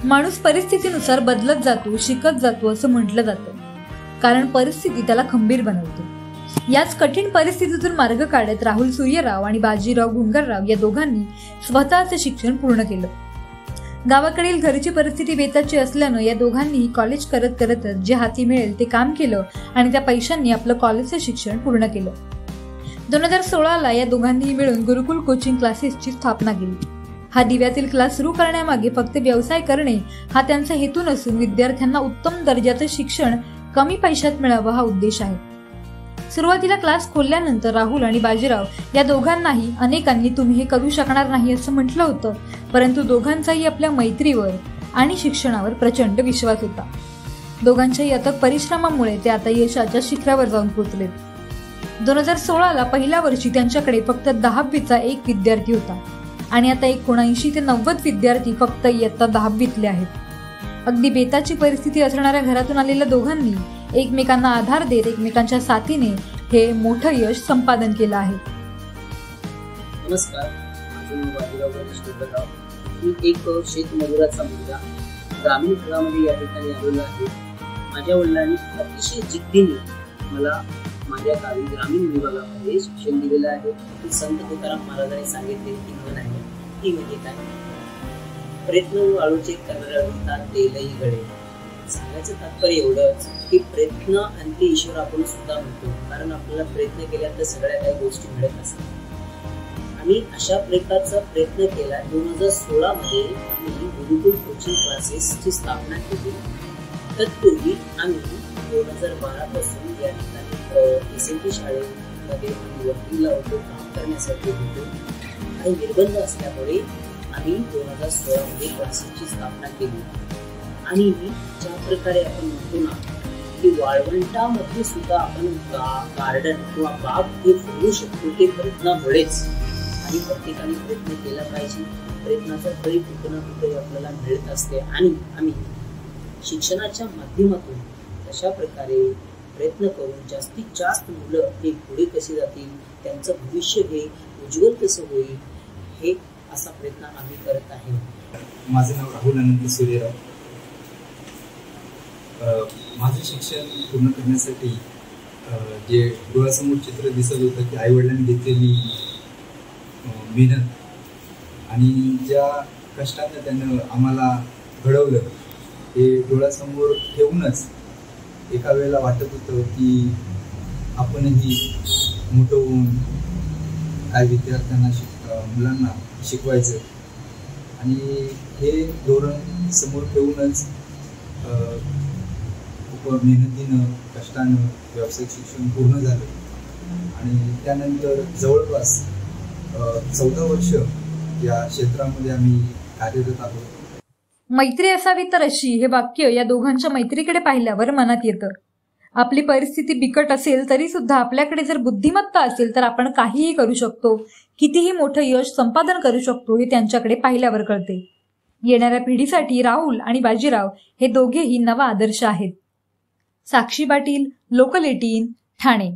माणूस परिस्थितीनुसार बदलत जातो, शिकत जातो असं म्हटलं जातं, कारण परिस्थिती त्याला खंबीर बनवते। याच कठीण परिस्थितीतून मार्ग काढत राहुल सूर्यराव आणि बाजीराव गुंगरराव या दोघांनी स्वतःचं शिक्षण पूर्ण केलं। गावाकडील घरची परिस्थिती बेताची असल्यानं या दोघांनीही कॉलेज करत करतच जे हाती मिळेल ते काम केलं आणि त्या पैशांनी आपलं कॉलेजचं शिक्षण पूर्ण केलं। 2016ला या दोघांनीही मिळून गुरुकुल कोचिंग क्लासेसची स्थापना केली। हा दिव्यातील क्लास सुरू करण्यामागे फक्त व्यवसाय करणे हा त्यांचा हेतू नसून विद्यार्थ्यांना उत्तम दर्जाचं शिक्षण कमी पैशात मिळावं हा उद्देश आहे। सुरुवातीला क्लास खोलल्यानंतर राहुल आणि बाजीराव या दोघांनाही अनेकांनी तुम्ही हे करू शकणार नाही असं म्हटलं होतं, परंतु दोघांचाही आपल्या मैत्रीवर आणि शिक्षणावर प्रचंड विश्वास होता। दोघांच्याही अथक परिश्रमामुळे ते आता यशाच्या शिखरावर जाऊन पोहोचलेत। 2016ला पहिल्या वर्षी त्यांच्याकडे फक्त 10वीचा एक विद्यार्थी होता आणि आता 79 ते 90 विद्यार्थी फक्त इयत्ता 10वीतले आहेत। अगदी बेताची परिस्थिती असणाऱ्या घरातून आलेल्या दोघांनी एकमेकांना आधार देत एकमेकांच्या साथीने हे मोठं यश संपादन केलं आहे। नमस्कार, माझं नाव बाजीराव गणेशराव। मी एक शेतमजुराचा मुलगा ग्रामीण भागामध्ये या ठिकाणी आलेलो आहे। माझ्या वडिलांनी अतिशय जिद्दीने मला माझ्या गावी ग्रामीण विभागामध्ये शिक्षण दिलेलं आहे। संत तुकाराम महाराजांनी सांगितले की म्हण आहे ती म्हणजे काय, प्रयत्न वाळूचे करता तेलही गळे। सांगायचं तात्पर्य एवढंच की प्रयत्न आणि ते ईश्वर आपण सुद्धा म्हणतो, कारण आपल्याला प्रयत्न केल्यानंतर सगळ्या काही गोष्टी मिळत असतात। आणि अशा प्रकारचा प्रयत्न केला। 2016 मध्ये आम्ही गुरुकुल कोचिंग क्लासेसची स्थापना केली। तत्पूर्वी आम्ही 2012 पासून या ठिकाणी SMT शाळेमध्ये वर्किंगला होतो, काम करण्यासाठी होतो। काही निर्बंध असल्यामुळे आम्ही 2016 मध्ये क्लासेसची स्थापना केली। आणि ज्या प्रकारे आपण म्हणतो ना की वाळवंटामध्ये सुद्धा आपण गार्डन किंवा बाग हे फुलवू शकतो, ते प्रयत्नामुळेच। आणि प्रत्येकाने प्रयत्न केला पाहिजे, प्रयत्नाचा फळ कुठं ना कुठे आपल्याला मिळत असते। आणि आम्ही शिक्षणाच्या माध्यमातून अशा प्रकारे प्रयत्न करून जास्तीत जास्त मुलं हे पुढे कसे जातील, त्यांचं भविष्य हे उज्ज्वल कसं होईल, हे असा प्रयत्न आम्ही करत आहे। माझं नाव राहुल अनंत सूर्यराव। माझं शिक्षण पूर्ण करण्यासाठी जे डोळ्यासमोर चित्र दिसत होतं की आईवडिलांनी घेतलेली मेहनत आणि ज्या कष्टाने त्यानं आम्हाला घडवलं हे डोळ्यासमोर ठेवूनच एका वेळेला वाटत होतं की आपणही मोठं होऊन काही विद्यार्थ्यांना मुलांना शिकवायचं। आणि हे धोरण समोर ठेवूनच खूप मेहनतीनं कष्टानं व्यावसायिक शिक्षण पूर्ण झालं आणि त्यानंतर जवळपास 14 वर्ष या क्षेत्रामध्ये आम्ही कार्यरत आहोत। मैत्री असावी तर अशी हे वाक्य या दोघांच्या मैत्रीकडे पाहिल्यावर मनात येतं। आपली परिस्थिती बिकट असेल तरी सुद्धा आपल्याकडे जर बुद्धिमत्ता असेल तर आपण काहीही करू शकतो, कितीही मोठं यश संपादन करू शकतो हे त्यांच्याकडे पाहिल्यावर कळते। येणाऱ्या पिढीसाठी राहुल आणि बाजीराव हे दोघेही नवा आदर्श आहेत। साक्षी पाटील, लोकल 18, ठाणे।